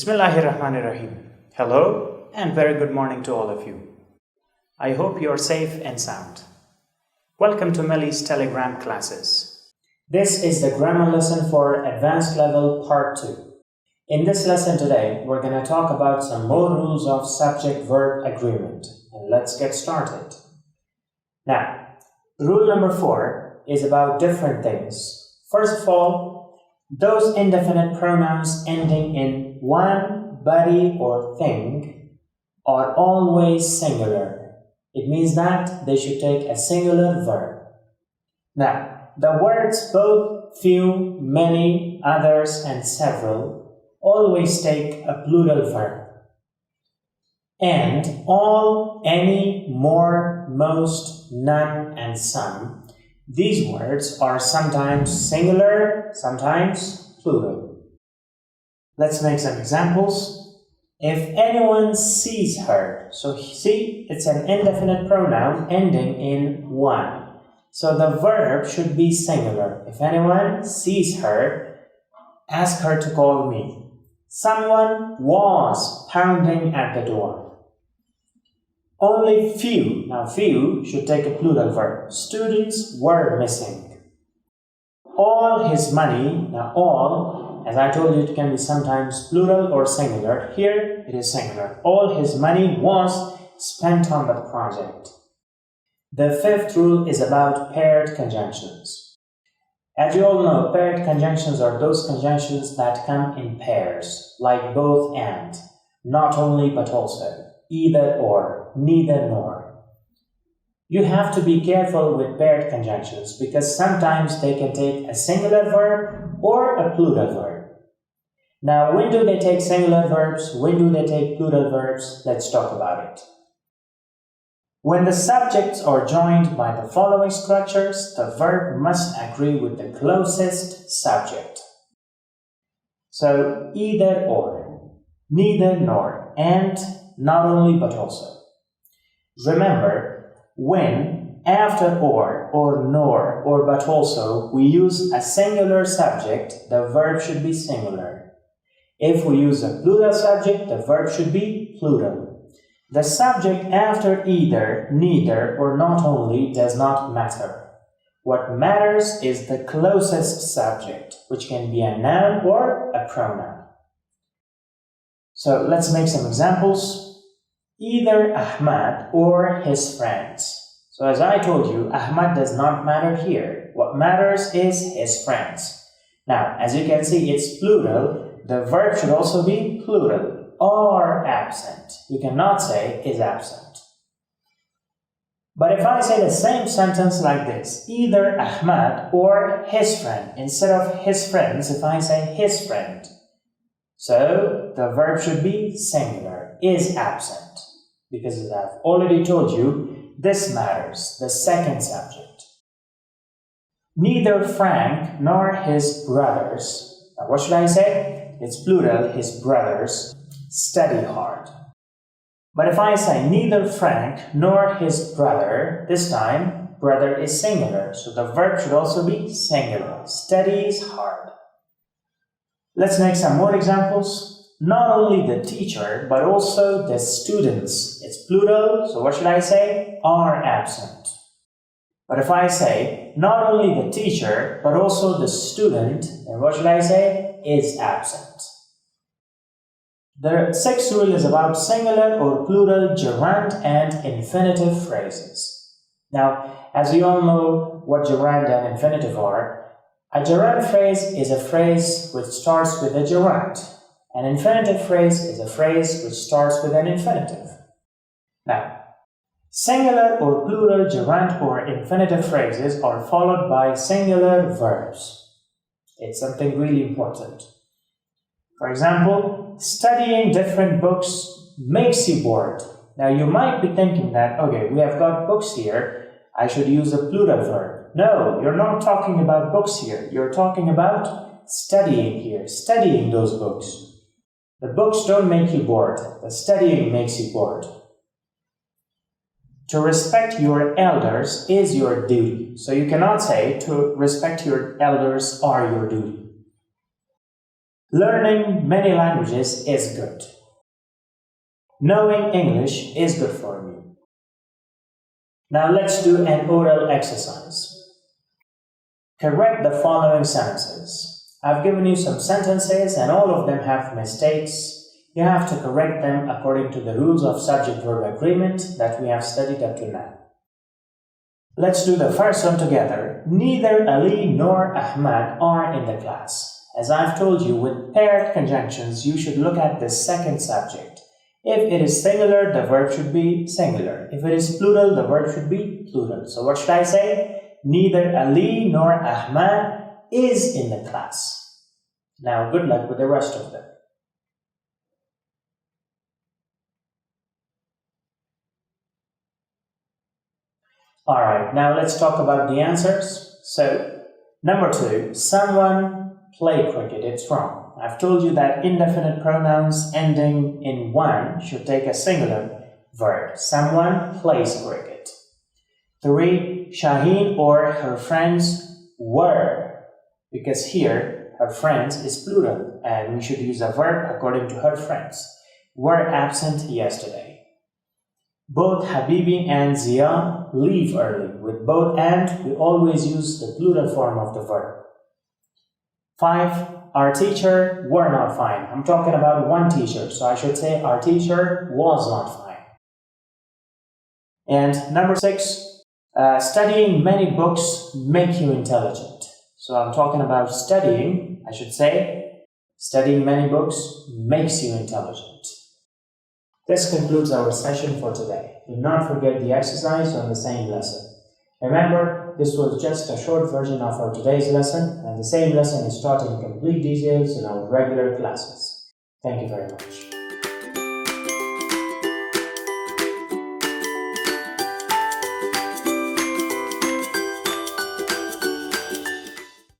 Bismillahirrahmanirrahim. Hello and very good morning to all of you. I hope you are safe and sound. Welcome to Melly's Telegram classes. This is the grammar lesson for advanced level part 2. In this lesson today, we're going to talk about some more rules of subject-verb agreement. And let's get started. Now, rule number 4 is about different things. First of all, those indefinite pronouns ending in one, body, or thing are always singular. It means that they should take a singular verb. Now, the words both, few, many, others, and several always take a plural verb. And all, any, more, most, none, and some, these words are sometimes singular, sometimes plural. Let's make some examples. If anyone sees her, so see, it's an indefinite pronoun ending in one. So the verb should be singular. If anyone sees her, ask her to call me. Someone was pounding at the door. Only few, now few should take a plural verb. Students were missing. All his money, now all, as I told you, it can be sometimes plural or singular. Here it is singular. All his money was spent on the project. The fifth rule is about paired conjunctions. As you all know, paired conjunctions are those conjunctions that come in pairs, like both and, not only but also, either or, neither nor. You have to be careful with paired conjunctions because sometimes they can take a singular verb or a plural verb. Now, when do they take singular verbs? When do they take plural verbs? Let's talk about it. When the subjects are joined by the following structures, the verb must agree with the closest subject. So, either or, neither nor, and not only but also. Remember, when after or nor, or but also, we use a singular subject, the verb should be singular. If we use a plural subject, the verb should be plural. The subject after either, neither, or not only does not matter. What matters is the closest subject, which can be a noun or a pronoun. So let's make some examples. Either Ahmad or his friends. So as I told you, Ahmad does not matter here. What matters is his friends. Now, as you can see, it's plural. The verb should also be plural. Are absent. You cannot say is absent. But if I say the same sentence like this, either Ahmad or his friend, instead of his friends, if I say his friend, so the verb should be singular, is absent. Because as I've already told you, this matters, the second subject. Neither Frank nor his brothers, now what should I say? It's plural, his brothers, study hard. But if I say neither Frank nor his brother, this time, brother is singular, so the verb should also be singular, studies hard. Let's make some more examples. Not only the teacher, but also the students. It's plural, so what should I say? Are absent. But if I say, not only the teacher, but also the student, then what should I say? Is absent. The sixth rule is about singular or plural gerund and infinitive phrases. Now, as you all know what gerund and infinitive are, a gerund phrase is a phrase which starts with a gerund. An infinitive phrase is a phrase which starts with an infinitive. Now, singular or plural gerund or infinitive phrases are followed by singular verbs. It's something really important. For example, studying different books makes you bored. Now, you might be thinking that, okay, we have got books here, I should use a plural verb. No, you're not talking about books here. You're talking about studying here, studying those books. The books don't make you bored. The studying makes you bored. To respect your elders is your duty. So you cannot say to respect your elders are your duty. Learning many languages is good. Knowing English is good for you. Now let's do an oral exercise. Correct the following sentences. I've given you some sentences and all of them have mistakes. You have to correct them according to the rules of subject-verb agreement that we have studied up to now. Let's do the first one together. Neither Ali nor Ahmad are in the class. As I've told you, with paired conjunctions, you should look at the second subject. If it is singular, the verb should be singular. If it is plural, the verb should be plural. So what should I say? Neither Ali nor Ahmad is in the class. Now, good luck with the rest of them. Alright, now let's talk about the answers. So, number 2, someone play cricket. It's wrong. I've told you that indefinite pronouns ending in one should take a singular verb. Someone plays cricket. 3, Shaheen or her friends were. Because here, her friends is plural and we should use a verb according to her friends. Were absent yesterday. Both Habibi and Zia leave early. With both and, we always use the plural form of the verb. 5. Our teacher were not fine. I'm talking about one teacher, so I should say our teacher was not fine. And number 6, studying many books make you intelligent. So I'm talking about studying, I should say, studying many books makes you intelligent. This concludes our session for today. Do not forget the exercise on the same lesson. Remember, this was just a short version of our today's lesson, and the same lesson is taught in complete details in our regular classes. Thank you very much.